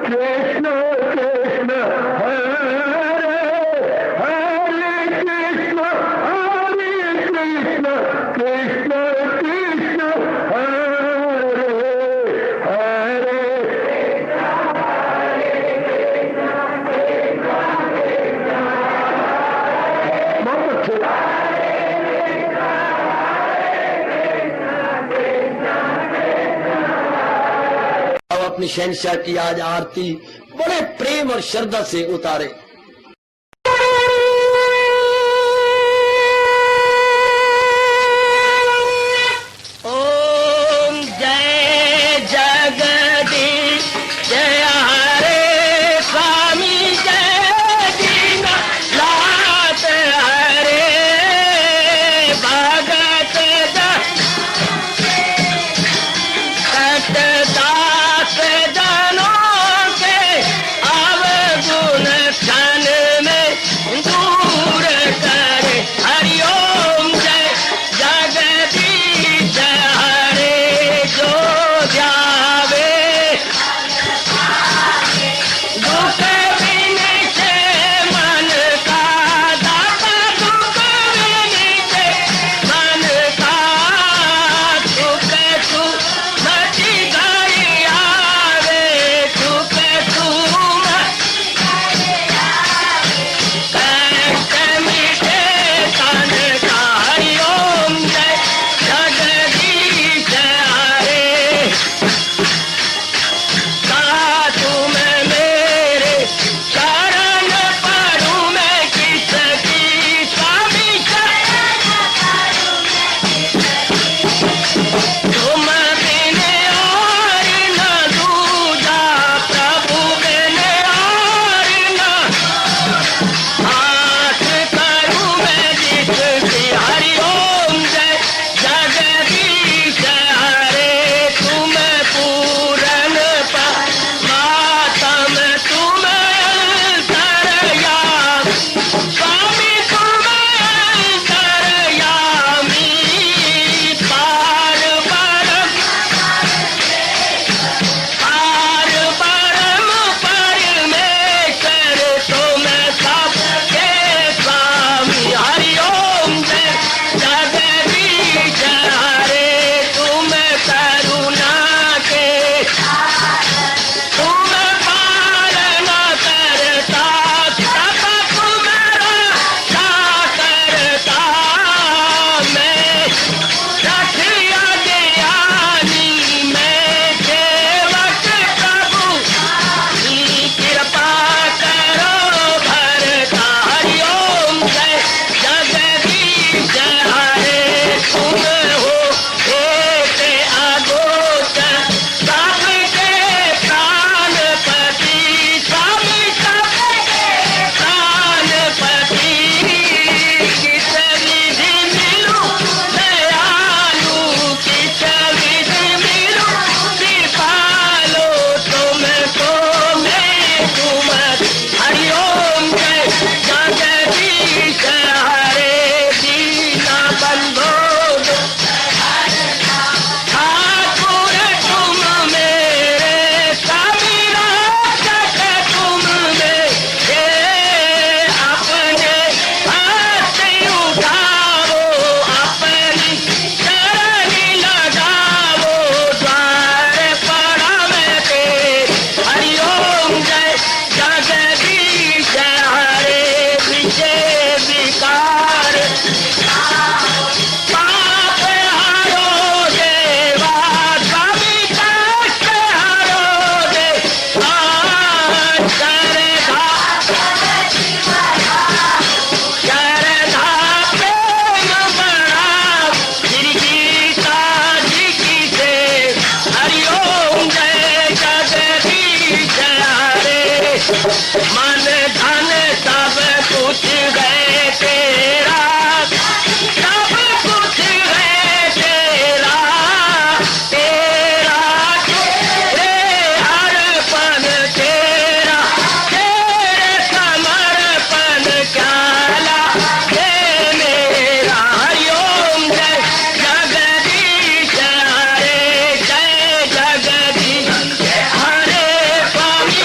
कृष्ण कृष्ण हरे हरे कृष्ण कृष्ण कृष्ण कृष्ण हरे हरे बहुत अच्छे। अब अपनी शहंशाह की आज आरती बड़े प्रेम और श्रद्धा से उतारे। ओम जय जगदीश जय हरे स्वामी जय दीनानाथ हरे भगत दास जनों के अवगुण क्षण में दूर करे। हरिओम जय जगदीश हरे जो ध्यावे दुख विनिचे मन का दाता दुख विनिचे मन का सुख तू मची गई आवे सुख तू कष्ट मिटे तन का। हरिओम जय जगदीश हरे कहा तुम मेरे शरण पड़ूं मैं किसकी स्वामी तुम बिन और न दूजा प्रभु बिन और न हाथ करूं मैं जिसकी। हरिओम जय जगदीश हरे तुम पूरन परमात्म तुम अंतर्यामी स्वामी तुम अंतर्यामी पार परम परमेश्वर तुम सबके स्वामी। हरिओम जय जगदीश हरे तुम करुणा के तुम पालना करता सब तुम्हारा करता। मैं रखिया ज्ञानी मैं सेवक प्रभु की कृपा करो भरता। हरिओम जय जगदीश हरे तुम हो एक अगोचर सबके प्राणपति स्वामी सबके प्राणपति। किस विधि मिलूं दयालु किस विधि मिलूं कृपालो तुमको मैं तुम। हरिओम जय जगदीश हरे दीना बंधो ठाकुर तुम मेरे स्वामी रक्षक तुम मेरे अपने हाथ उठाओ अपनी शरण लगाओ द्वार पड़ा मैं तेरे। हरिओम जय जगदीश हरे विजय विकार पाप हरो देवा स्वामी कष्ट हरो देवा श्रद्धा प्रेम बढ़ाओ श्री गीता जी की से। हरिओम जय जगदीश हरे मन धन सब कुछ है तेरा सब कुछ है तेरा तेरा तेरे अर्पण तेरा तेरे समर्पण क्या लागे मेरा। हरिओम जय जगदीश हरे जय जगदीश हरे स्वामी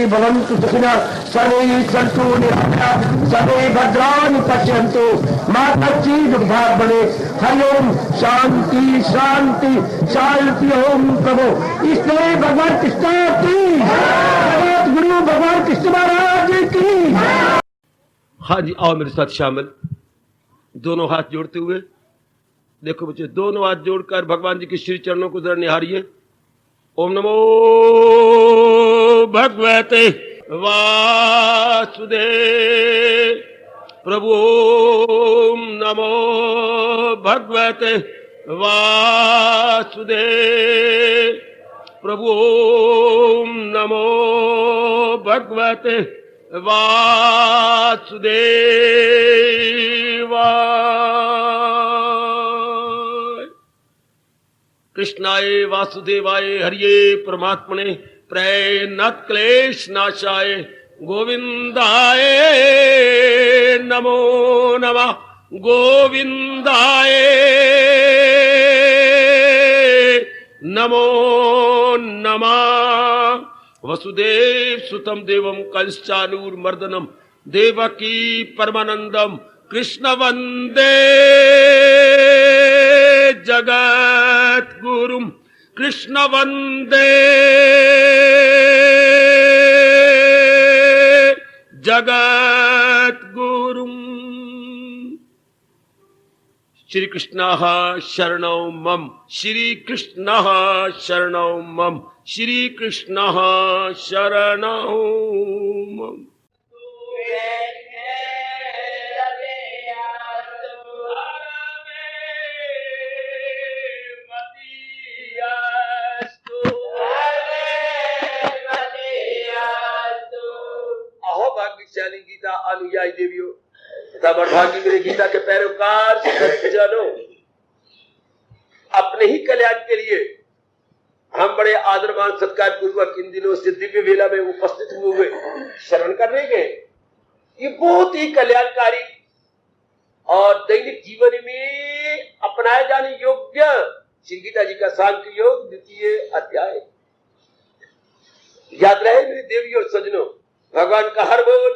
भवन्तु सुखिनः सर्वे सन्तु निरामयाः सर्वे भद्राणि पश्यन्तु मा कश्चित् दुर्भाग् भवेत्। हरि ओम शांति शांति शांति। ओम प्रभु इसलिए भगवान कृष्ण की जगत गुरु भगवान कृष्ण महाराज की। हाँ जी, आओ मेरे साथ शामिल, दोनों हाथ जोड़ते हुए। देखो बच्चे, दोनों हाथ जोड़कर भगवान जी के श्री चरणों को जरा निहारिए। ओम नमो भगवते वासुदेव प्रभु। ओम नमो भगवते वासुदेव प्रभु। ओम नमो भगवते वासुदेवाय। कृष्णाय वासुदेवाय हरिये परमात्मने प्रेयनाथ क्लेश नाशाय गोविंदाय नमो नमः। गोविंदाय नमो नमः। वसुदेव सुतम देवम कंसचानूरमर्दनम देवकी परमानंदम कृष्ण वंदे जगत गुरुम। कृष्ण वंदे जगत गुरुम। श्री कृष्ण शरणौ मम। श्री कृष्ण शरणौ मम। श्री कृष्ण शरणौ मम। अहो भाग्यशाली गीता अनुयायी देवियों तथा बड़भागी मेरे गीता के पैरोकार सज्जनों, अपने ही कल्याण के लिए हम बड़े आदरमान सत्कार पूर्वक इन दिनों से दिव्य वेला में उपस्थित हुए श्रवण करने के ये बहुत ही कल्याणकारी और दैनिक जीवन में अपनाए जाने योग्य श्री गीता जी का सांख्य योग 2 अध्याय। याद रहे मेरी देवी और सज्जनों, भगवान का हर बोल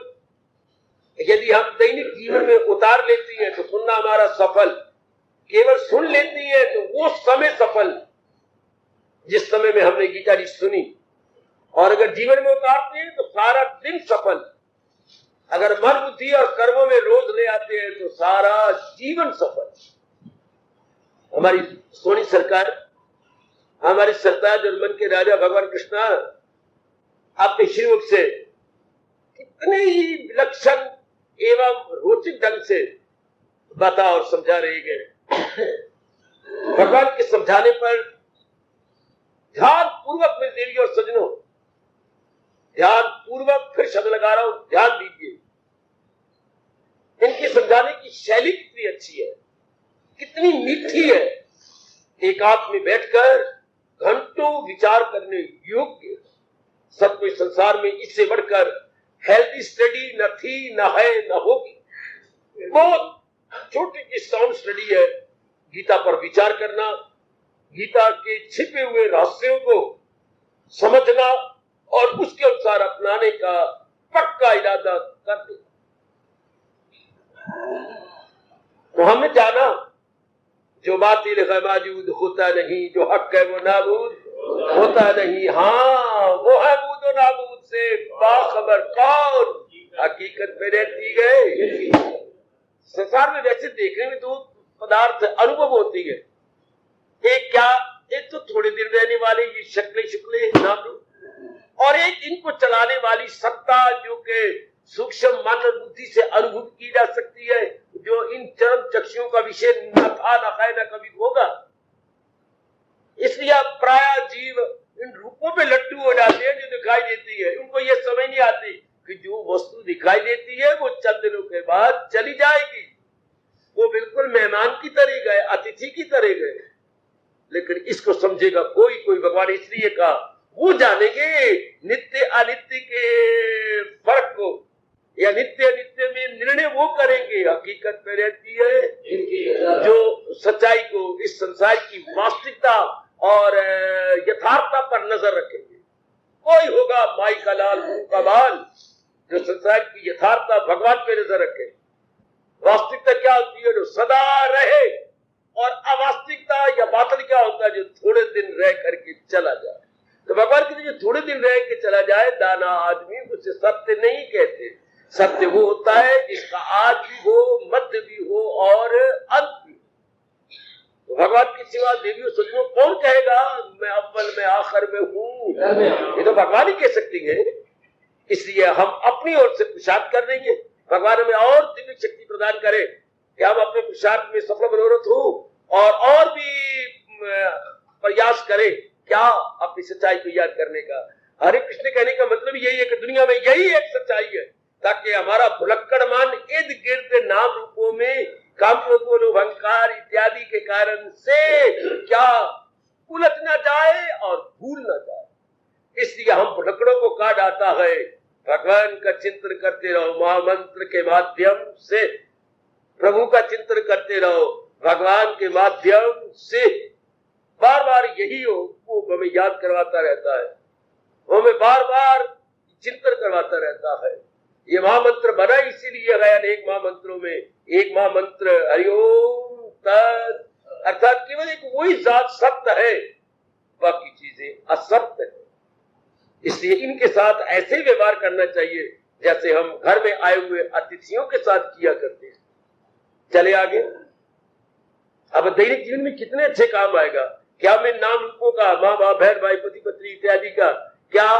यदि हम दैनिक जीवन में उतार लेती हैं तो सुनना हमारा सफल। केवल सुन लेती हैं तो वो समय सफल जिस समय में हमने गीता जी सुनी, और अगर जीवन में उतारते हैं तो सारा दिन सफल। अगर मन बुद्धि और कर्मों में रोज ले आते हैं तो सारा जीवन सफल। हमारी सोनी सरकार, हमारी सरताज और मन के राजा भगवान कृष्ण अपने श्रीमुख से कितने ही विलक्षण एवं रोचक ढंग से बता और समझा रहे गए। भगवान के समझाने पर ध्यान पूर्वक मेरी देवी और सज्जनों, ध्यान पूर्वक फिर शब्द लगा रहा हूं, ध्यान दीजिए। इनके समझाने की शैली कितनी अच्छी है, कितनी मीठी है। एकांत में बैठकर घंटों विचार करने योग्य। सब कोई संसार में इससे बढ़कर हेल्थी स्टडी न थी, न है, न होगी। बहुत छोटी सी साउंड स्टडी है गीता पर विचार करना, गीता के छिपे हुए रहस्यों को समझना और उसके अनुसार अपनाने का पक्का इरादा कर देना। तो हमने जाना जो बातिल है मौजूद होता नहीं, जो हक है वो नाबूद होता नहीं। हाँ, वो है बूद और नाबूद से बाखबर कौन हकीकत में रहती गए। संसार में वैसे देखने में दो पदार्थ अनुभव होती है, एक तो थोड़ी देर रहने वाले ये शक्लें शुक्लें नाम, और एक इनको चलाने वाली सत्ता जो के सूक्ष्म मन और बुद्धि से अनुभव की जा सकती है, जो इन चरम चक्षुओं का विषय न था, न है, न कभी होगा। इसलिए प्राय जीव इन रूपों में लट्टू हो जाते हैं जो दिखाई देती है। उनको ये समझ नहीं आती कि जो वस्तु दिखाई देती है वो चंद दिनों के बाद चली जाएगी। वो बिल्कुल मेहमान की तरह गए, अतिथि की तरह गए। लेकिन इसको समझेगा कोई कोई, भगवान इसलिए कहा वो जानेंगे नित्य अनित्य के फर्क को, या नित्य अनित्य में निर्णय वो करेंगे। हकीकत में रहती है जो सच्चाई को, इस संसार की वास्तविकता और यथार्थता पर नजर रखेंगे। कोई ही होगा माई का लाल मुंह का बाल, जो संसार की यथार्थता भगवान पे नजर रखे। वास्तविकता क्या होती है? जो सदा रहे। और अवास्तविकता या बातिल क्या होता है? जो थोड़े दिन रह करके चला जाए। तो भगवान कहते जो थोड़े दिन रह के चला जाए, दाना आदमी उसे सत्य नहीं कहते। सत्य वो होता है जिसका आज भी हो, मध्य भी हो और अंत भी। तो भगवान की सिवा देवियों सज्जनों कौन कहेगा मैं अव्वल में आखिर में हूँ? ये तो भगवान ही कह सकती है। इसलिए हम अपनी ओर से पुरुषार्थ कर देंगे, भगवान हमें और दिव्य शक्ति प्रदान करे कि हम अपने पुरुषार्थ में सफल मनोरथ हो और भी प्रयास करें क्या अपनी सच्चाई को याद करने का। हरे कृष्ण कहने का मतलब यही है कि दुनिया में यही एक सच्चाई है, ताकि हमारा भुलक्कड़ मन इर्द गिर्द नाम रूपों में काम क्रोध अहंकार इत्यादि के कारण से क्या उलझ न जाए और भूल न जाए। इसलिए हम भुलक्कड़ों को काट आता है। भगवान का चिंतन करते रहो महामंत्र के माध्यम से, प्रभु का चिंतन करते रहो भगवान के माध्यम से। बार बार यही हो वो हमें याद करवाता रहता है, वो हमें बार बार चिंतन करवाता रहता है। ये महामंत्र बना इसीलिए गया अनेक महामंत्रों में। एक महामंत्र हरिओम तत्, अर्थात केवल एक वही जात सत्य है, बाकी चीजें असत्य है। इसलिए इनके साथ ऐसे व्यवहार करना चाहिए जैसे हम घर में आए हुए अतिथियों के साथ किया करते हैं। चले आगे। अब दैनिक जीवन में कितने अच्छे काम आएगा। क्या मैं नाम रूपों का माँ बाप बहन भाई पति पत्नी इत्यादि का क्या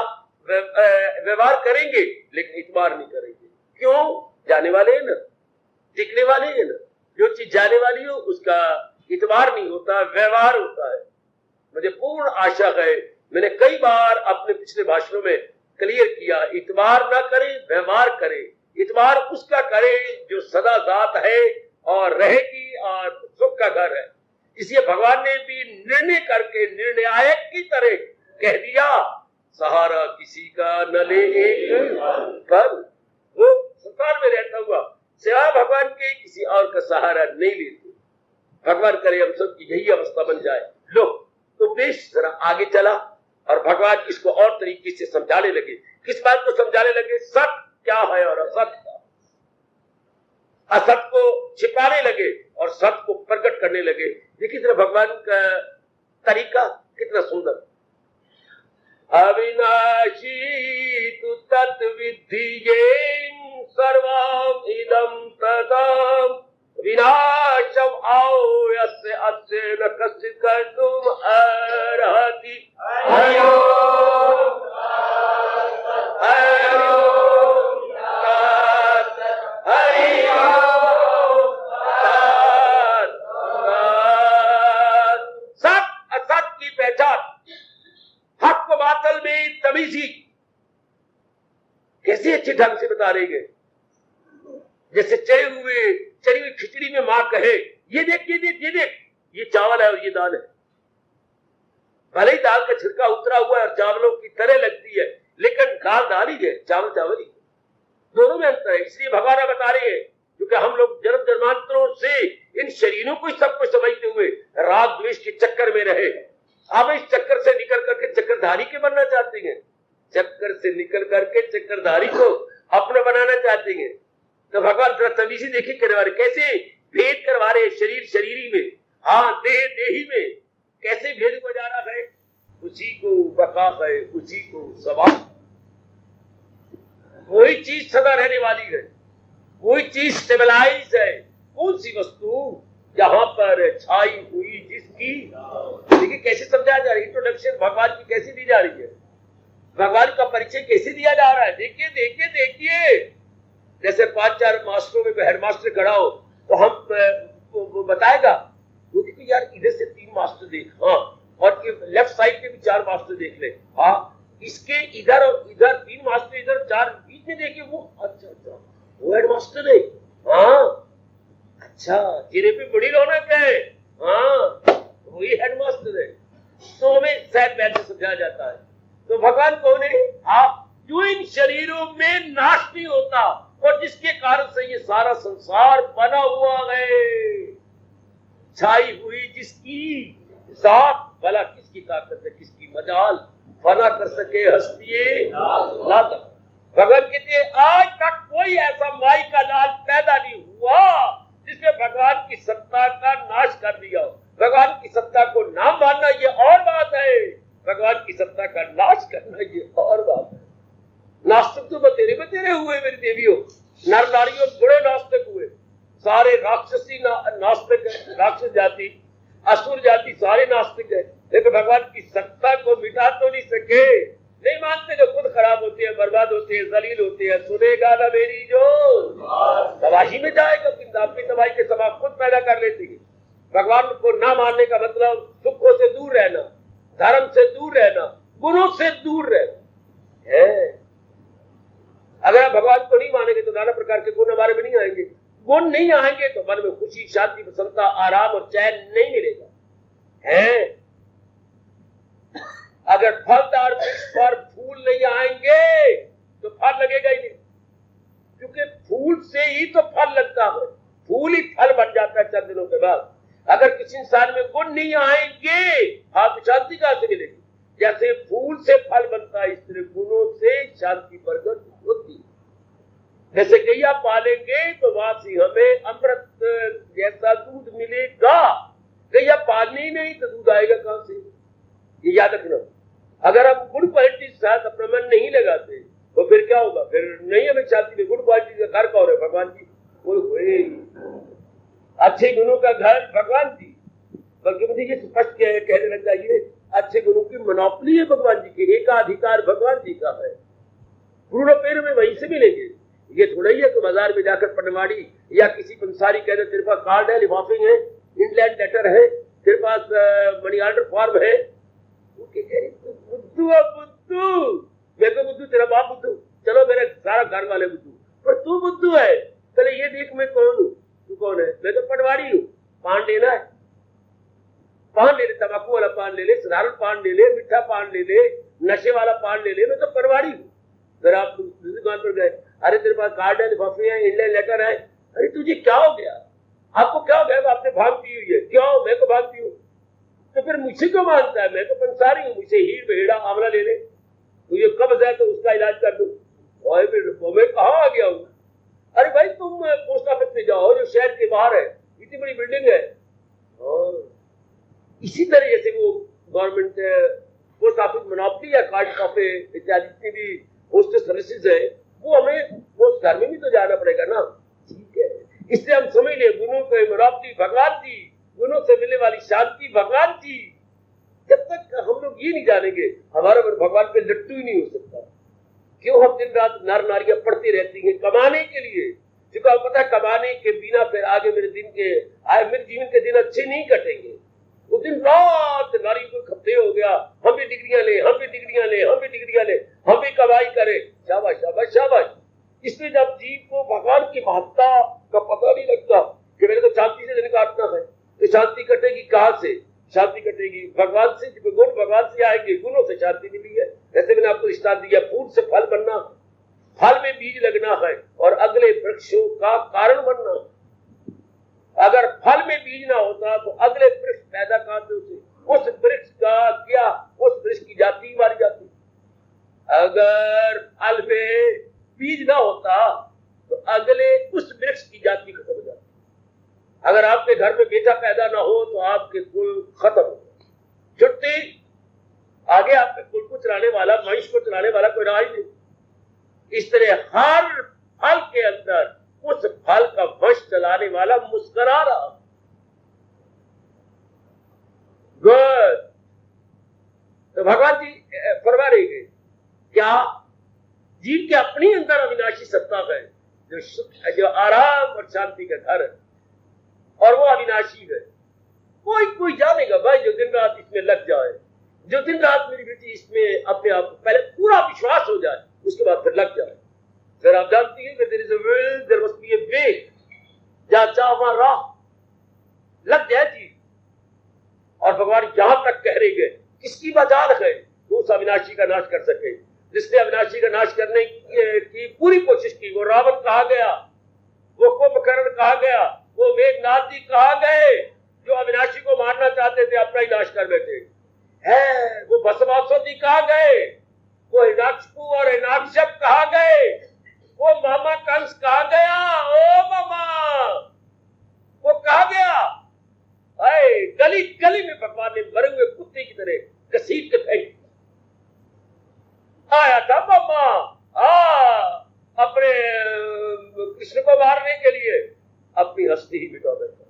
व्यवहार करेंगे, लेकिन इतबार नहीं करेंगे। क्यों? जाने वाले हैं ना, टिकने वाले हैं ना। जो चीज जाने वाली हो उसका इतबार नहीं होता, व्यवहार होता है। मुझे पूर्ण आशा है, मैंने कई बार अपने पिछले भाषणों में क्लियर किया, इतबार ना करें व्यवहार करें। इतबार उसका करें जो सदा जात है और रहेगी और सुख का घर है। इसलिए भगवान ने भी निर्णय करके निर्णायक की तरह कह दिया, सहारा किसी का न ले एक पल। वो संसार में रहता हुआ सिवाय भगवान के किसी और का सहारा नहीं लेते। भगवान करे हम सब की यही अवस्था बन जाए। लो तो बेश जरा आगे चला और भगवान इसको और तरीके से समझाने लगे। किस बात को समझाने लगे? सत्य क्या है और असत्य क्या। असत को छिपाने लगे और सत्य को प्रकट करने लगे। देखिए जरा भगवान का तरीका कितना सुंदर। अविनाशी तु तत्विद्धि येन सर्वम इदं तदं विनाशम आओ यस्य अस्य न कश्चित् कर्तुम अर्हति। हक व बातल में तमीजी कैसे अच्छे ढंग से बता रही है। जैसे चढ़ी हुई खिचड़ी में मां कहे ये देख ये देख ये देख, ये चावल है और ये दाल है। भले ही दाल का छिड़का उतरा हुआ है और चावलों की तरह लगती है, लेकिन दाल दाल ही है, चावल चावल ही, दोनों में अंतर है। इसलिए भगवान बता रहे हैं क्योंकि हम लोग जन्म जन्मांतरों से इन शरीरों को सब कुछ समझते हुए राग द्वेष के चक्कर में रहे। अब इस चक्कर से निकल करके चक्करधारी के बनना चाहते हैं, चक्कर से निकल करके चक्करधारी को अपना बनाना चाहते हैं। तो भगवान जरा तमीजी देखिए करवा रहे, कैसे भेद करवा रहे शरीर शरीरी में, हाँ देह देही में कैसे भेद हो जा रहा है। उसी को बका है, उसी को सवाल, वही चीज सदा रहने वाली है, वही चीज स्टेबलाइज है। कौन सी वस्तु जहां पर छाई हुई जिसकी। देखिए कैसे समझाया जा रहा है, इंट्रोडक्शन भगवान की कैसे दी जा रही है, भगवान का परिचय कैसे दिया जा रहा है। देखिए देखिए देखिए, जैसे 5-4 मास्टरों में हेडमास्टर खड़ा हो तो हम वो बताएगा, वो देखिए यार इधर से 3 मास्टर देख, हाँ, और लेफ्ट साइड पे भी 4 मास्टर देख ले, हाँ, इसके इधर और इधर 3 मास्टर, इधर 4 बीच में देखिए वो, अच्छा अच्छा वो हेडमास्टर है, हाँ अच्छा चेहरे पे बड़ी रौनक है, हाँ वही हेडमास्टर है। तो हमें शायद वैसे समझाया जाता है। तो भगवान कौन है? आप जो इन शरीरों में नाश नहीं होता और जिसके कारण से ये सारा संसार बना हुआ है, छाई हुई जिसकी जात, भला किसकी ताकत है, किसकी मजाल, फना कर सके हस्ती लाल। भगवान कहते हैं आज तक कोई ऐसा माई का लाल पैदा नहीं हुआ जिसने भगवान की सत्ता का नाश कर दिया हो। भगवान की सत्ता को ना मानना ये और बात है, भगवान की सत्ता का नाश करना ये और बात है। नास्तिक तो बतेरे हुए मेरी देवियों, नर नारियों बड़े नास्तिक हुए, सारे राक्षसी नास्तिक है, राक्षस जाति असुर जाति सारे नास्तिक है, लेकिन भगवान की सत्ता को मिटा तो नहीं सके। नहीं मानते, जो खुद खराब होते हैं, बर्बाद होते हैं, जलील होते हैं। सुनेगा ना मेरी जो तबाही में जाएगा, अपनी तबाही के सबब खुद पैदा कर लेती है। भगवान को ना मानने का मतलब सुखों से दूर रहना, धर्म से दूर रहना, गुणों से दूर रहना है। अगर आप भगवान को नहीं मानेंगे तो नाना प्रकार के गुण हमारे में नहीं आएंगे। गुण नहीं आएंगे तो मन में खुशी, शांति, प्रसन्नता, आराम और चैन नहीं मिलेगा है। अगर फलदार वृक्ष पर फूल नहीं आएंगे तो फल लगेगा ही नहीं, क्योंकि फूल से ही तो फल लगता है, फूल ही फल बन जाता है चंद दिनों के बाद। अगर किसी इंसान में गुण नहीं आएंगे, आप शांति कहां से मिलेगी? जैसे फूल से फल बनता है, इस तरह गुणों से शांति प्रकट होती है। जैसे गैया पालेंगे तो वहां से हमें अमृत जैसा दूध मिलेगा। गैया पालनी ही नहीं तो दूध आएगा कहां से, ये याद रखना। अगर हम गुड क्वालिटी के साथ अपना मन नहीं लगाते तो फिर क्या होगा? फिर नहीं हमें शांति में। गुड क्वालिटी का घर कौन है? भगवान जी। कोई अच्छे गुणों का घर भगवान जी, बल्कि मुझे ये स्पष्ट कहने लग चाहिए, अच्छे गुणों की मोनोपोली है भगवान जी की, एकाधिकार भगवान जी का है। पूर्ण पेड़ में वहीं से मिलेंगे। ये थोड़ा ही है कि बाजार में जाकर पटवारी या किसी पंसारी कह दे तेरे पास कार्ड है, लिफाफे है, इंलैंड लेटर है, तेरे पास मनी ऑर्डर फॉर्म है। बुद्धू मैं तो बुद्धू, तेरा बाप बुद्धू, चलो मेरे सारा घर वाले बुद्धू, पर तू बुद्धू है। चले ये देख मैं कौन हूँ, तू कौन है? मैं तो पटवारी हूँ। पान लेना है, पान ले ले, तंबाकू वाला पान ले ले, साधारण पान ले ले, मीठा पान ले ले, नशे वाला पान ले ले, मैं तो पटवारी हूँ। अगर आप दूसरी दुकान पर गए, अरे तेरे पास कार्ड है, लिफाफे है, इंडियन लेटर है, अरे तुझे क्या हो गया? आपको क्या हो गया? आपने भांग पी हुई है। क्यों? मैं तो भांग पी हूँ। तो फिर मुझसे क्यों मानता है? मैं तो पंसारी हूँ, मुझसे हीर बेड़ा आंवला ले ले, तुझे कब्ज है तो उसका इलाज कर दूं। मैं कहाँ आ गया हूँ? अरे भाई तुम पोस्ट ऑफिस में जाओ जो शहर के बाहर है, इतनी बड़ी बिल्डिंग है। इसी तरह जैसे वो गवर्नमेंट पोस्ट ऑफिस मोनोपोली या कार्ड कॉपी इत्यादि जितनी भी पोस्ट सर्विसेज है, वो हमें पोस्ट घर में भी तो जाना पड़ेगा ना। ठीक है, इसलिए हम समझ ले गुणों के मोनोपोली भगवान जी, गुणों से मिलने वाली शांति भगवान जी। जब तक हम लोग ये नहीं जानेंगे, हमारा भगवान पे लट्टू ही नहीं हो सकता। क्यों हम दिन रात नर नारियां पढ़ती रहती हैं? कमाने के लिए। क्योंकि आपको पता है कमाने के बिना फिर आगे मेरे जीवन के दिन अच्छे नहीं कटेंगे। वो दिन रात नारी को खपते हो गया, हम भी डिग्रियां ले, हम भी डिग्रियां ले, हम भी डिग्रियां ले, हम भी कमाई करें। शाबाश शाबाश शाबाश। इसलिए जब जीव को भगवान की महत्ता का पता नहीं लगता कि मेरे को शांति से दिन काटना है, तो शांति कटेगी कहां से? शांति कटेगी भगवान से। गुण भगवान से आएंगे, गुणों से शांति मिली है। जैसे मैंने आपको दृष्टांत दिया, फूल से फल बनना, फल में बीज लगना है और अगले वृक्षों का कारण बनना। अगर फल में बीज ना होता तो अगले वृक्ष पैदा कहां से होते? उस वृक्ष का क्या, उस वृक्ष की जाति मारी जाती। अगर फल में बीज ना होता तो अगले उस वृक्ष की जाति खत्म हो जाती। अगर आपके घर में बेटा पैदा ना हो तो आपके कुल खत्म हो जाए। छुट्टी, आगे आपके कुल को चलाने वाला, वंश को चलाने वाला कोई रहा ही नहीं। इस तरह हर फल के अंदर उस फल का वंश चलाने वाला मुस्कुरा रहा। गुड। तो भगवान जी फरमा रहे हैं क्या जीव के अपने अंदर अविनाशी सत्ता है, जो सुख, जो आराम और शांति का घर है, और वो अविनाशी है। कोई जानेगा भाई जो दिन रात इसमें लग जाए, जो दिन रात मेरी बेटी इसमें अपने आप पहले पूरा विश्वास हो जाए, उसके बाद फिर लग जाए। फिर आप जानती हैं कि there is a will, there must be a way. जहां चाह वहां राह, लग जाए जी। और भगवान यहां तक कह रहे हैं किसकी मजाल है तो उस अविनाशी का नाश कर सके। जिसने अविनाशी का नाश करने की पूरी कोशिश की, वो रावण कहा गया, वो कुंभकर्ण कहा गया, वो मेघनाथ जी कहा गए, जो अविनाशी को मारना चाहते थे, अपना ही नाश कर बैठे है। वो भस्मासुर जी द्रौपदी कहाँ गए, वो हिरण्यकशिपु और हिरण्यकश्यप कहाँ गए, वो मामा कंस कहाँ गया, ओ मामा वो कहाँ गया। अरे गली गली में भगवान ने मरे हुए कुत्ते की तरह घसीट के फेंक आया था मामा अपने कृष्ण को मारने के लिए, अपनी हस्ती ही मिटा देता।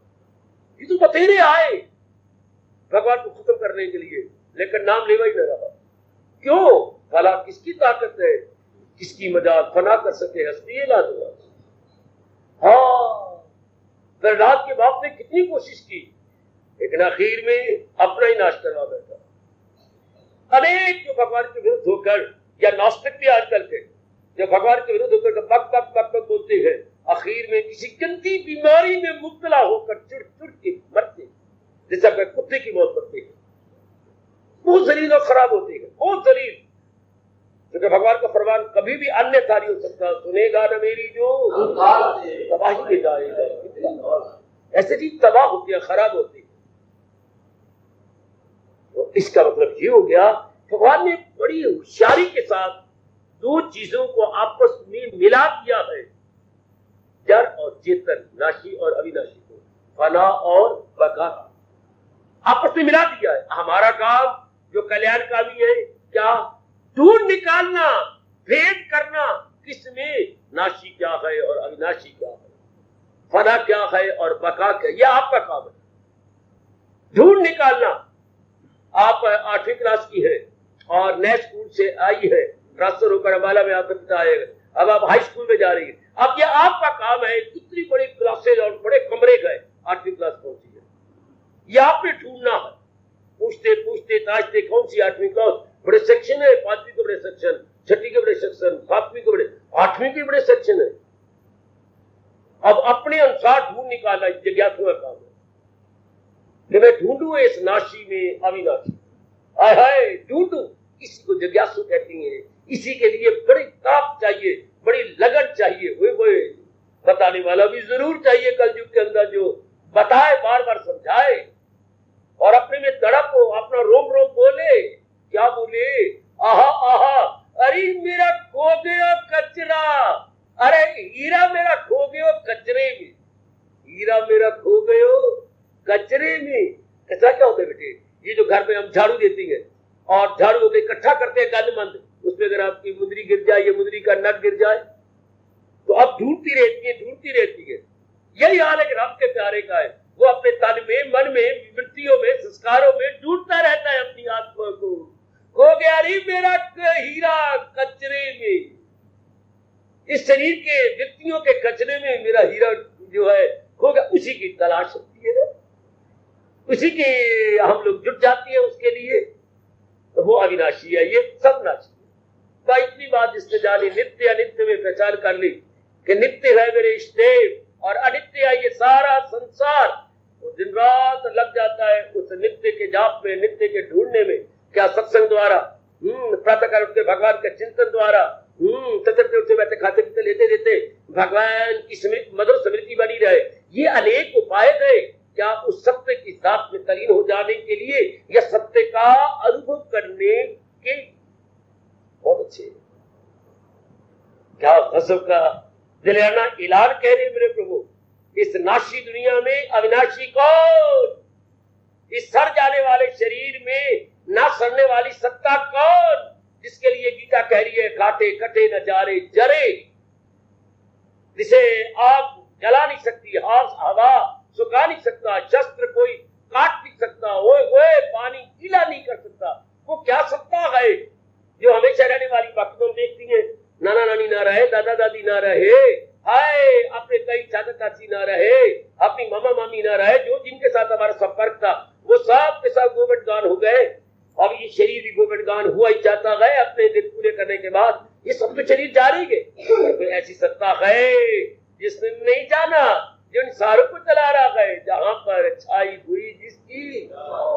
ये तो बतेरे आए भगवान को खत्म करने के लिए, लेकिन नाम लेवा ही न रहा। क्यों? भला किसकी ताकत है, किसकी मजाक फना कर सके हस्ती ये लाजवाब। हाँ, प्रहलाद के बाप ने कितनी कोशिश की, लेकिन आखिर में अपना ही नाश करवा बैठा। अनेक जो भगवान के विरुद्ध होकर, या नास्तिक भी आजकल के जो भगवान के विरुद्ध होकर बक बक बक बक बोलते हैं, आखिर में किसी गंदी बीमारी में मुब्तला होकर चिड़ चिड़ के मरते, जैसा कि कुत्ते की मौत मरते हैं। बहुत जलील और खराब होती है, बहुत जलील। क्योंकि भगवान का फरमान कभी भी अन्यथा नहीं हो सकता, सुनेगा न मेरी जो तबाही में जाएगा। ऐसे चीज तबाह होती है, खराब होती है। तो इसका मतलब ये हो गया, भगवान ने बड़ी होशियारी के साथ दो चीजों को आपस में मिला दिया है, जड़ और चेतन, नाशी और अविनाशी को, फना और बका आपस में मिला दिया है। हमारा काम जो कल्याणकारी है, क्या ढूंढ निकालना, भेद करना, किसमें नाशी क्या है और अविनाशी क्या है, फना क्या है और बका क्या, यह आपका काम है, ढूंढ निकालना। आप 8वीं क्लास की है और नए स्कूल से आई है, ट्रांसफर होकर अम्बाला में आपका पिता आएगा, अब आप हाई स्कूल में जा रही है। अब ये आपका काम है, कितनी बड़ी क्लासेज और बड़े कमरे गए, 8वीं क्लास पहुंची है, ये आपने ढूंढना है। पूछते पूछते ताजते कौन सी 8वीं क्लास, बड़े सेक्शन है, 5वीं के बड़े सेक्शन, 6वीं के बड़े सेक्शन, 7वीं के बड़े, 8वीं के बड़े सेक्शन है। अब अपने अनुसार ढूंढ निकालना जिज्ञासु का काम है कि मैं ढूंढू इस नाशी में अविनाशी, हाय हाय ढूंढू, इसी को जिज्ञासु कहती हैं। इसी के लिए बड़ी ताप चाहिए, बड़ी लगन चाहिए, वो बताने वाला भी जरूर चाहिए कलयुग के अंदर, जो बताए, बार बार समझाए और अपने में तड़प हो, अपना रोम रोम बोले। क्या बोले? आहा आहा, अरे मेरा खो गया कचरा, अरे हीरा मेरा खो गयो कचरे में, हीरा मेरा खो गयो कचरे में। कचरा क्या होता है बेटे? ये जो घर पे हम झाड़ू देती है और झाड़ू को इकट्ठा करते हैं गंदमंद, उसमें अगर आपकी मुंदरी गिर जाए या मुंदरी का नट गिर जाए तो अब ढूंढती रहती है। यही हाल है कि रब के प्यारे का है, वो अपने तन में, मन में, वृत्तियों में, संस्कारों में ढूंढता रहता है अपनी आत्मा को। खो गया रे मेरा हीरा कचरे में, इस शरीर के व्यक्तियों के कचरे में मेरा हीरा जो है खो गया, उसी की तलाश होती है, उसी की हम लोग जुट जाती है उसके लिए, तो वो अविनाशी है, ये सब नाशी है। तो इतनी बात जिसने जानी, नित्य अनित्य में पहचान कर ली कि नित्य है मेरे इष्ट देव और अनित्य है ये सारा संसार, तो दिन रात लग जाता है उस नित्य के जाप में, नित्य के ढूंढने में। क्या सत्संग द्वारा, प्रातःकाल उठते भगवान के चिंतन द्वारा, तथरते उठते बैठे खाते पीते लेते देते भगवान की स्मृति, मधुर स्मृति बनी रहे, ये अनेक उपाय गए। क्या उस सत्य की साथ में तलीन हो जाने के लिए या सत्य का अनुभव करने के बहुत अच्छे। क्या गजब का दिलाना ऐलान कह रहे मेरे प्रभु, इस नाशी दुनिया में अविनाशी कौन, इस सड़ जाने वाले शरीर में ना सड़ने वाली सत्ता कौन, जिसके लिए गीता कह रही है काटे कटे न जारे जरे, जिसे आग जला नहीं सकती, हवा सुखा नहीं सकता, शस्त्र कोई काट नहीं सकता, ओए पानी गीला नहीं कर सकता, वो क्या सत्ता है जो हमेशा रहने वाली। बाकी तो देखती है नाना नानी ना रहे, दादा दादी ना रहे, हाय अपने कई चाचा चाची ना रहे, अपनी मामा मामी ना रहे, जो जिनके साथ हमारा संपर्क था वो सब के साथ गोवर्धन गान हो गए। अब ये शरीर भी गोवर्धन गान हुआ ही जाता गए अपने दिन पूरे करने के बाद, ये सब तो शरीर जारी गए। कोई ऐसी सत्ता है जिसने नहीं जाना, जो इन सारों को चला रहा है, जहां पर छाई हुई जिसकी,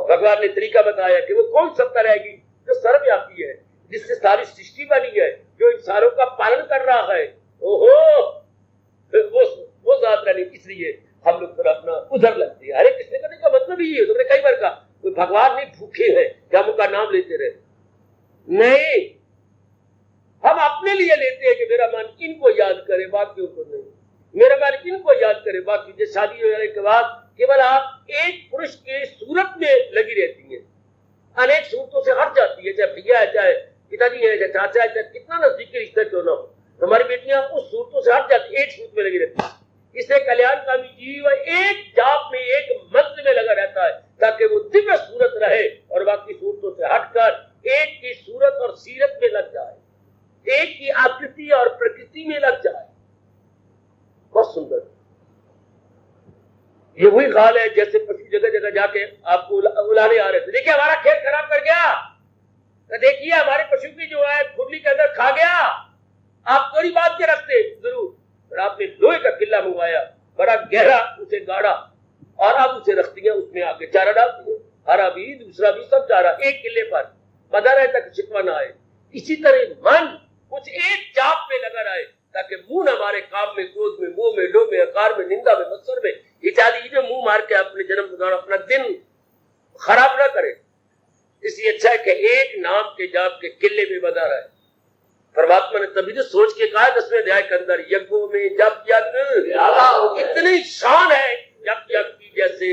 भगवान ने तरीका बताया कि वो कौन सत्ता रहेगी जो सर्वव्यापी है, जिससे सारी सृष्टि बनी है, जो इन सारों का पालन कर रहा है। ओहो, वो जात रहने, इसलिए हम लोग फिर अपना उधर लगते हैं। हरे कृष्ण करने का मतलब ही है, तुमने कई बार कहा भगवान नहीं भूखे हैं कि हम उनका नाम लेते रहे, नहीं, हम अपने लिए लेते हैं कि मेरा मन इनको याद करे, बाकियों को नहीं। मेरा मन इनको याद करे, बाकी जो शादी होने के बाद केवल आप एक पुरुष के सूरत में लगी रहती हैं, अनेक सूरतों से हट जाती है, चाहे भैया है, चाहे पिताजी है, चाहे चाचा है, चाहे कितना नजदीकी रिश्ता क्यों ना हो, हमारी बेटियां उस सूरतों से हट जाती, एक सूरत में लगी रहती है। इससे कल्याणकामी जीव एक जाप में, एक मंत्र में लगा रहता है, ताकि वो दिव्य सूरत रहे और बाकी सूरतों से हटकर एक की सूरत और सीरत में लग जाए, एक की आकृति और प्रकृति में लग जाए। बहुत सुंदर। ये वही हाल है जैसे पशु जगह जगह जाके आपको उलाने आ रहे थे, देखिए हमारा खेत खराब कर गया, तो देखिए हमारे पशु की जो है खुरली के अंदर खा गया। आप थोड़ी बात के रखते जरूर, पर आपने लोहे का किला मंगवाया, बड़ा गहरा उसे गाड़ा, और अब उसे रखती है, उसमें आके चारा डालती है, हरा भी दूसरा भी सब चारा एक किले पर बना रहे तक शिकवा ना आए। इसी तरह मन कुछ एक चाप में लगा रहे, ताकि मुंह हमारे काम में, क्रोध में, मोह में, लोभ में, अकार में, निंदा में, मत्सर में इत्यादि जो मुंह मार के अपने जन्म गुजारा अपना दिन खराब ना करे। इसलिए अच्छा है कि एक नाम के जाप के किले में बना रहा है। परमात्मा ने तभी तो सोच के कहा 10वें अध्याय के अंदर, यज्ञों में जप यज्ञ इतनी शान है जप यज्ञ की, जैसे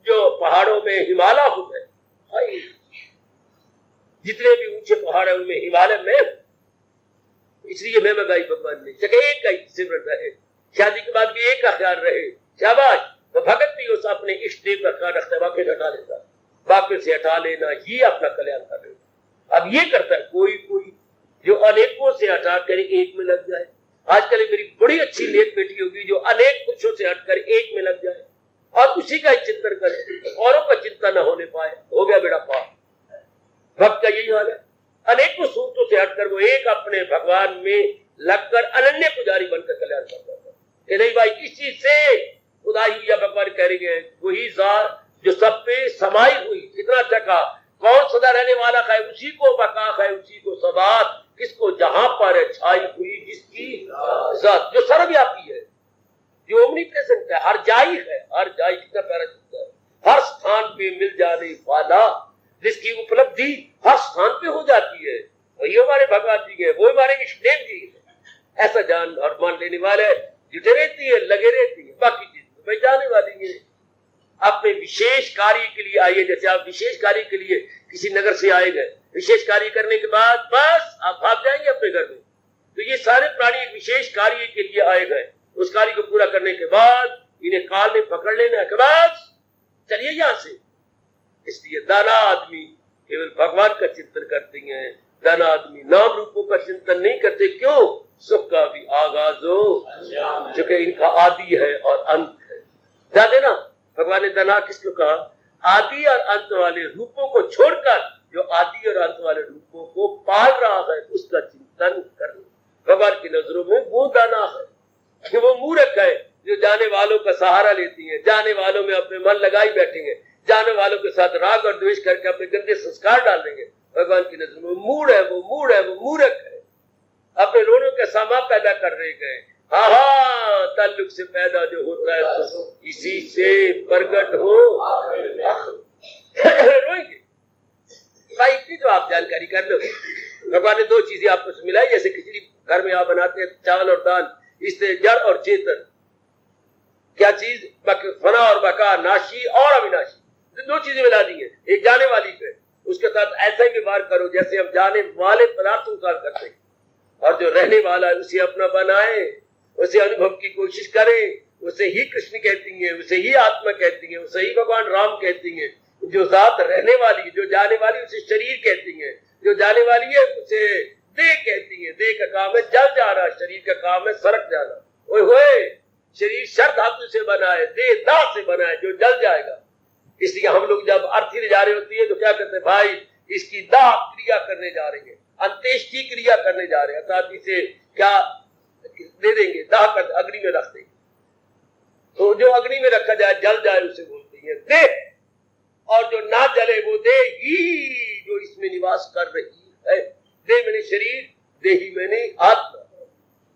जो पहाड़ों में हिमालय होते हैं, जितने भी ऊंचे पहाड़ है उनमें हिमालय में, इसलिए मैं गाई भगवान ने एक का सिमरन रहे, शादी के बाद भी एक का ख्याल रहे, शाबाश। तो भगत भी उस अपने इष्ट देव का ख्याल रखता है, बाकी हटा लेता, बाकी से हटा लेना ही अपना कल्याण कर लेना। अब ये करता है कोई कोई जो अनेकों से हटा कर एक में लग जाए। आजकल मेरी बड़ी अच्छी नेक बेटी होगी जो अनेक पुरुषों से हटकर एक में लग जाए और उसी का चिंतन करे, औरों का चिंता न होने पाए, हो गया बेड़ा पार। भक्त का यही हाल है, अनेकों सूरतों से हटकर वो एक अपने भगवान में लगकर अनन्य पुजारी बनकर कल्याण करता है कि नहीं भाई, इस चीज से खुदा ही या भगवान कह रही है, वही जात जो सब पे समाई हुई। कितना अच्छा कहा, कौन सदा रहने वाला है, उसी को बका है, उसी को सबात, किसको जहां पर छाई हुई जिसकी जात, जो सर्वव्यापी है, जो ओमनी प्रेजेंट है, हर जाई है, हर जाई कितना प्यारा शब्द है, हर स्थान पे मिल जाने वाला, जिसकी उपलब्धि हर स्थान पे हो जाती है, वही हमारे भगवान जी के, वो हमारे इष्टदेव जी है। ऐसा जान और मान लेने वाले जुटे रहती है, लगे रहती है, बाकी चीज तो भाई जाने वाली है। अपने विशेष कार्य के लिए आइए, जैसे आप विशेष कार्य के लिए किसी नगर से आए गए, विशेष कार्य करने के बाद बस आप भाग जाएंगे अपने घर में। तो ये सारे प्राणी एक विशेष कार्य के लिए आए गए, उस कार्य को पूरा करने के बाद इन्हें काल ने पकड़ लेना के बाद चलिए यहां से। इसलिए दाना आदमी केवल भगवान का चिंतन करते हैं, दाना आदमी नाम रूपों का चिंतन नहीं करते। क्यों? सुख का भी आगाज हो, जो कि इनका आदि है और अंत है। ध्यान देना, भगवान ने दाना किसको कहा? आदि और अंत वाले रूपों को छोड़कर जो आदि और अंत वाले रूपों को पाल रहा है उसका चिंतन करना। भगवान की नजरों में वो दाना है कि वो मूर्ख है जो जाने वालों का सहारा लेती है, जाने वालों में अपने मन लगाई बैठेंगे, जाने वालों के साथ राग और द्वेष करके अपने गंदे संस्कार डाल देंगे। भगवान की नजर में मूढ़ है, वो मूढ़ है, वो मूर्ख है, अपने रोनों का सामा पैदा कर रहे गए। हाँ, ताल्लुक से पैदा जो होता है तो इसी से प्रकट हो रोएंगे भाई। इतनी तो आप जानकारी कर लो। भगवान ने दो चीजें आपको मिलाई, जैसे खिचड़ी घर में आप बनाते हैं चावल और दाल, इससे जड़ और चेतन। क्या चीज? फना और बका, नाशी और अविनाशी, दो चीजें मिला दी है। एक जाने वाली पे उसके साथ ऐसा ही व्यवहार करो जैसे हम जाने वाले पदार्थों का करते हैं, और जो रहने वाला है उसे अपना बनाए, उसे अनुभव की कोशिश करें। उसे ही कृष्ण कहती है, उसे ही आत्मा कहती है, उसे ही भगवान राम कहती है। जो जात रहने वाली, जो जाने वाली, उसे शरीर कहती है। जो जाने वाली है उसे देह कहती है। देह का काम है जल जा रहा, शरीर का काम है सरक जाना। ओए होए, शरीर शर धातु से बना है, देह दाह से बना है जो जल जाएगा। इसलिए हम लोग जब अर्थी जा रही होती है तो क्या कहते हैं? भाई इसकी दाह क्रिया करने जा रहे हैं, अंत्येष्टि क्रिया करने जा रहे हैं, अर्थात इसे क्या दे देंगे? दाह कर अग्नि में रख देंगे। तो जो अग्नि में रखा जाए, जल जाए, उसे बोलते हैं देह। और जो ना जले वो देह ही जो इसमें निवास कर रही है। देह मैंने शरीर, देही मैंने आत्मा।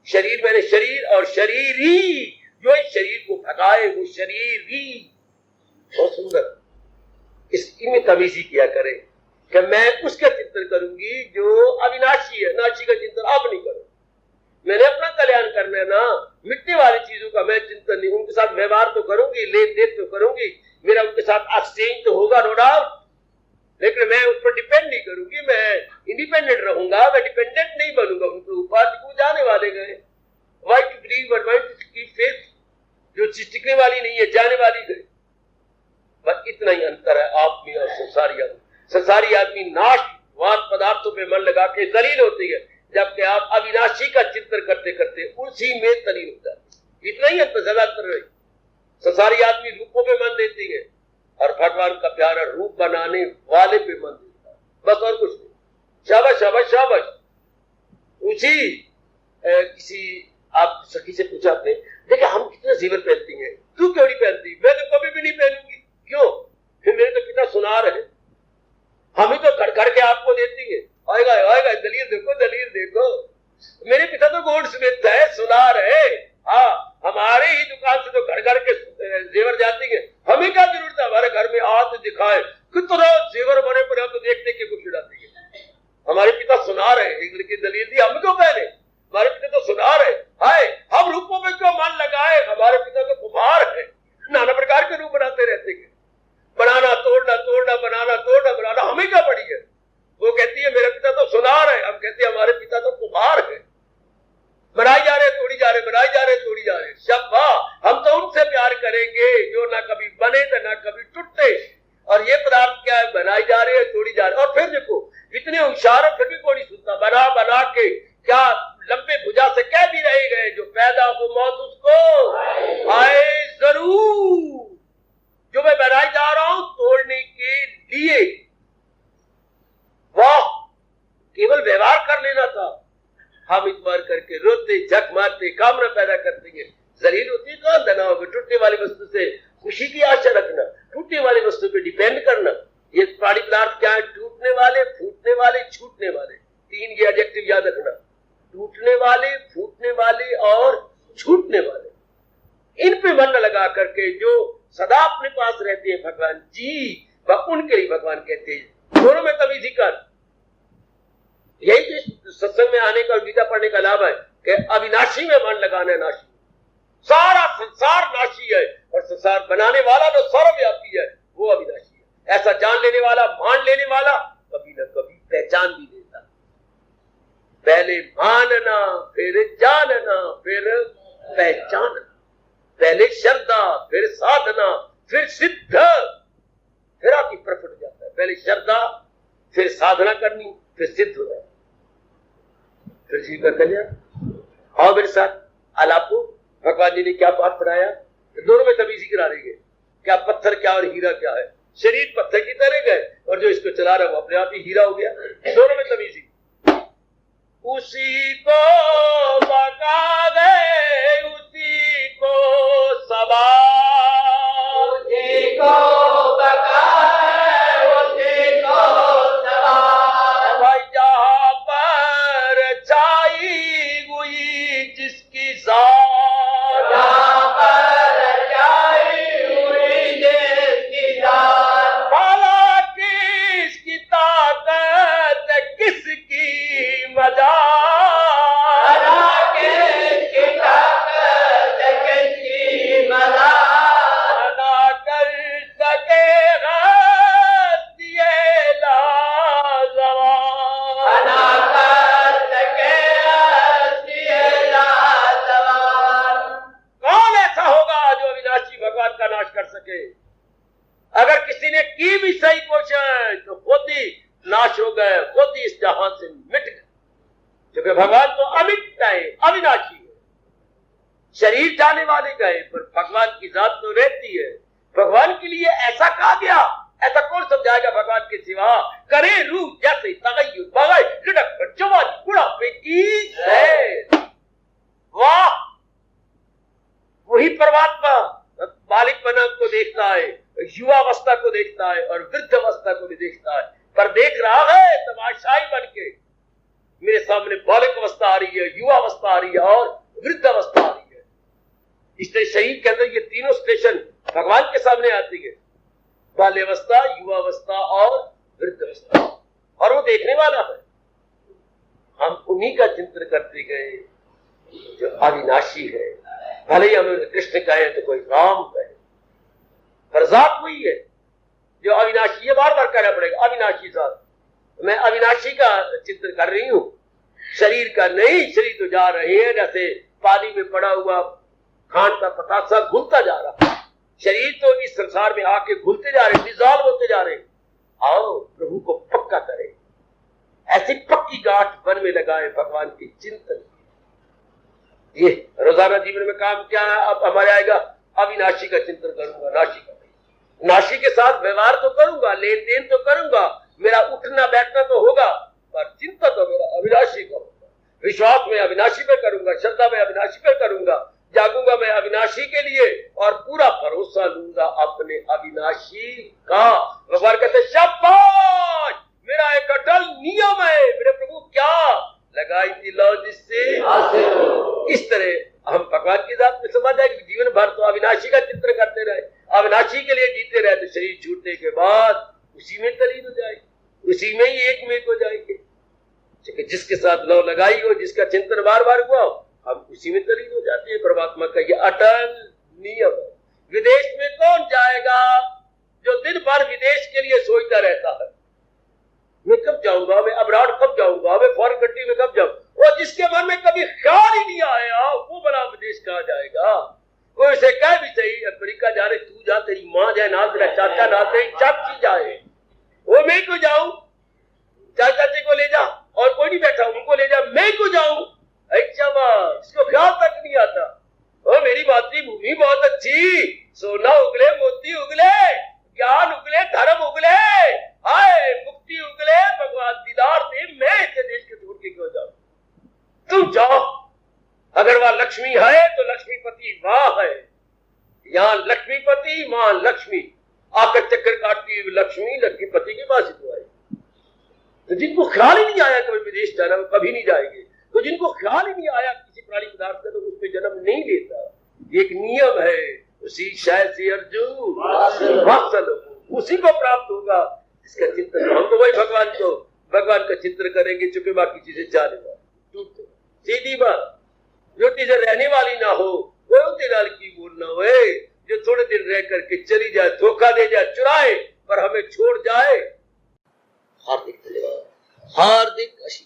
शरीर मैंने शरीर, और शरीर ही जो इस शरीर को भगाए वो शरीर ही। बहुत सुंदर, इसमें तमीज़ी किया करें। कि मैं उसका चिंतन करूंगी जो अविनाशी है, नाशी का चिंतन अब नहीं करूंगी। मैंने अपना कल्याण करना है ना, मिट्टी वाली चीजों का मैं चिंतन नहीं। उनके साथ व्यवहार तो करूंगी, लेन देन तो करूंगी, मेरा उनके साथ एक्सचेंज तो होगा नो डाउट, लेकिन मैं उस पर डिपेंड नहीं करूंगी। मैं इंडिपेंडेंट रहूंगा, मैं डिपेंडेंट नहीं बनूंगा उनके ऊपर। वो जाने वाले गए, वाई टू बिलीव और वाई टू कीप फेथ, जो चीज टिकने वाली नहीं है जाने वाली गई। बस इतना ही अंतर है आप में और संसारी आदमी। संसारी आदमी नाशवान पदार्थों पे मन लगा के दलील होती है, जबकि आप अविनाशी का चिंतन करते करते उसी में तलीन होता है। इतना ही अंतर, ज्यादा अंतर नहीं। संसारी आदमी रूपों पे मन देती है और भगवान का प्यारा रूप बनाने वाले पे मन देता है, बस और कुछ नहीं। शाबाश शाबाश शाबाश। उसी किसी आप सखी से पूछा आपने, देखिए हम कितने जेवर पहनती हैं, तू क्यों नहीं पहनती? मैं तो कभी भी नहीं पहनूंगी। क्यों? फिर मेरे तो पिता सुनार है, हम ही तो घर घर के आपको देती है। आएगा आएगा, दलील देखो दलील देखो। मेरे पिता तो गोल्ड स्मिथ है, सुनार है। हाँ, हमारे ही दुकान से तो घर घर के जेवर जाती है। हमें क्या जरूरत है हमारे घर में हाथ दिखाए? कितना जेवर बने पर हम तो देखते के कुछ उड़ाते हैं। हमारे पिता सुनार है, एक लड़की दलील दी, हम क्यों पहने? हमारे पिता तो सुनार है। हाय, हम रूपों में क्यों मन लगाए? हमारे पिता तो कुम्हार है, नाना प्रकार के रूप बनाते रहते हैं। बनाना तोड़ना तोड़ना बनाना तोड़ना बनाना, हमें क्या पड़ी है? वो कहती है मेरा पिता तो सुनार है, हम कहते हैं हमारे पिता तो कुम्हार है। बनाई जा रहे तोड़ी जा रहे, बनाई जा रहे तोड़ी जा रहे। शाबाश, हम तो उनसे प्यार करेंगे जो ना कभी बने तो ना कभी टूटते। और ये पदार्थ क्या है? बनाई जा रहे हैं, तोड़ी जा रहे। और फिर देखो इतने होशियार है फिर भी कोई नहीं सुनता। बना बना के क्या लंबे भुजा से कह भी रहे गए, जो पैदा हो मौत उसको आए जरूर। जो मैं बनाई जा रहा हूं तोड़ने के लिए, वाह, केवल व्यवहार कर लेना था। हम इतबार करके रोते झक मारते कामना पैदा करते हैं। जलील होती है कौन? तनाव में टूटने वाली वस्तु से खुशी की आशा रखना, टूटने वाली वस्तु पे डिपेंड करना। ये प्राणी पदार्थ क्या है? टूटने वाले, फूटने वाले, छूटने वाले। तीन ये एडजेक्टिव याद रखना, टूटने वाले, फूटने वाले और छूटने वाले। इन पे मन लगा करके जो सदा अपने पास रहते हैं भगवान जी, उनके लिए भगवान कहते हैं दोनों में तमीज ही कर। यही तो सत्संग में आने का और गीता पढ़ने का लाभ है कि अविनाशी में मन लगाना है। नाशी, सारा संसार नाशी है और संसार बनाने वाला जो सर्वव्यापी है वो अविनाशी है। ऐसा जान लेने वाला, मान लेने वाला कभी न कभी पहचान भी देता। पहले मानना, फिर जानना, फिर पहचानना। पहले श्रद्धा, फिर साधना, फिर सिद्ध, फिर आपकी प्रकट हो जाता है। पहले श्रद्धा, फिर साधना करनी, फिर सिद्ध हो जाए, फिर जी का कल्याण। आओ मेरे साथ आलापो। भगवान जी ने क्या पाठ पढ़ाया? दोनों में तमीज ही करा देंगे। क्या पत्थर क्या और हीरा क्या है? शरीर पत्थर की तरह गए और जो इसको चला रहा है वो अपने आप ही हीरा हो गया। दोनों में तमीज ही। उसी को बका गए, उसी को सबा, उसी को बका है, उसी को सबा। भाई जहां पर छाई हुई जिसकी जात, जहां पर छाई हुई जिसकी जात, भला किसकी ताकत, किसकी मजा, अगर किसी ने की भी सही कोशिश तो खुद ही नाश हो गए, खुद ही इस जहां से मिट गए। क्योंकि भगवान तो अमिट है, अविनाशी है। शरीर जाने वाले गए पर भगवान की जात तो रहती है। भगवान के लिए ऐसा कहा गया, ऐसा कौन समझाएगा भगवान के सिवा? करे रूह जैसे तगैयुर बगै लुढ़क जवानी बुढ़ापे की है। वाह, वही परमात्मा बालिकपना को देखता है, युवावस्था को देखता है और वृद्धावस्था को भी देखता है, पर देख रहा है तमाशाई बन के। मेरे सामने बालिक अवस्था आ रही है, युवावस्था आ रही है और वृद्धावस्था आ रही है। इसलिए शरीर के अंदर ये तीनों स्टेशन भगवान के सामने आती है, बाल्यावस्था, युवावस्था और वृद्धावस्था। और वो देखने वाला है। हम उन्हीं का चिंतन करते गए जो अविनाशी है। भले ही हम कृष्ण कहें तो कोई राम कहे, पर जात वही है जो अविनाशी। ये बार बार कहना पड़ेगा, अविनाशी जात। मैं अविनाशी का चिंतन कर रही हूं, शरीर का नहीं। शरीर तो जा रहे हैं जैसे पानी में पड़ा हुआ खांड का पतासा घुलता जा रहा। शरीर तो इस संसार में आके घुलते जा रहे, डिजॉल्व होते जा रहे। आओ प्रभु को पक्का करें, ऐसी पक्की गांठ मन में लगाए भगवान की चिंतन। ये रोजाना जीवन में काम क्या है? अब हमारे आएगा अविनाशी का चिंतन करूंगा, नाशी का नहीं। नाशी के साथ व्यवहार तो करूंगा, लेन देन तो करूंगा, मेरा उठना बैठना तो होगा, पर चिंता तो मेरा अविनाशी का होगा। विश्वास में अविनाशी पे करूंगा, श्रद्धा में अविनाशी पे करूंगा, जागूंगा मैं अविनाशी के लिए और पूरा भरोसा लूंगा अपने अविनाशी का। भगवान कहते शाबाश, मेरा एक अटल नियम है। मेरे प्रभु क्या लगाई थी लो जिससे इस तरह हम भगवान की जात में समझ आए कि जीवन भर तो अविनाशी का चिंतन करते रहे, अविनाशी के लिए जीते रहे, तो शरीर छूटने के बाद उसी में तलीन हो जाएगी, उसी में ही एक में हो जाएंगे। जिसके साथ लव लगाई हो, जिसका चिंतन बार बार हुआ हो, हम उसी में तलीन हो जाते हैं। परमात्मा का ये अटल नियम है। विदेश में कौन जाएगा जो दिन भर विदेश के लिए सोचता रहता है, मैं कब जाऊंगा, मैं अब्रॉड कब जाऊंगा, मैं फॉरेन कंट्री में कब जाऊं। और जिसके मन में कभी ख्याल ही नहीं आया वो बड़ा विदेश कहाँ जाएगा। कोई उसे कह भी सही अमेरिका जा रहे, तू जा, तेरी माँ जाए ना, तेरा चाचा ना, तेरी चाची जाए, वो मैं क्यों जाऊं, चाची को ले जा, और कोई नहीं बैठा उनको ले जा, मैं क्यों जाऊं। इसको ख्याल तक नहीं आता। ओ मेरी मातृभूमि बहुत अच्छी, सोना उगले, मोती उगले, ज्ञान उगले, धर्म उगले, हाय मुक्ति उगले, भगवान दीदार दे, मैं इसे देश के छोड़ के क्यों जाऊं। तुम जाओ, अगर वहां लक्ष्मी है तो लक्ष्मीपति वहां है। यहाँ लक्ष्मीपति मां लक्ष्मी आकर चक्कर काटती हुई लक्ष्मी लक्ष्मीपति के पास ही तो आई। तो जिनको ख्याल ही नहीं आया कि विदेश जाना, वो कभी नहीं जाएंगे। तो जिनको ख्याल ही नहीं आया किसी प्राणी पदार्थ का, तो उस पर जन्म नहीं लेता। एक नियम है, उसी शायद से अर्जुन वात्सल उसी को प्राप्त होगा जिसका चिंतन। हम तो वही भगवान का चिंतन करेंगे, चूंकि बाकी चीजें जानेगा टूटते। सीधी बात, जो चीजें रहने वाली ना हो वो उनके नाल की बोल ना हो, जो थोड़े दिन रह करके चली जाए, धोखा दे जाए, चुराए, पर हमें छोड़ जाए। हार्दिक धन्यवाद, हार्दिक आशीर्वाद।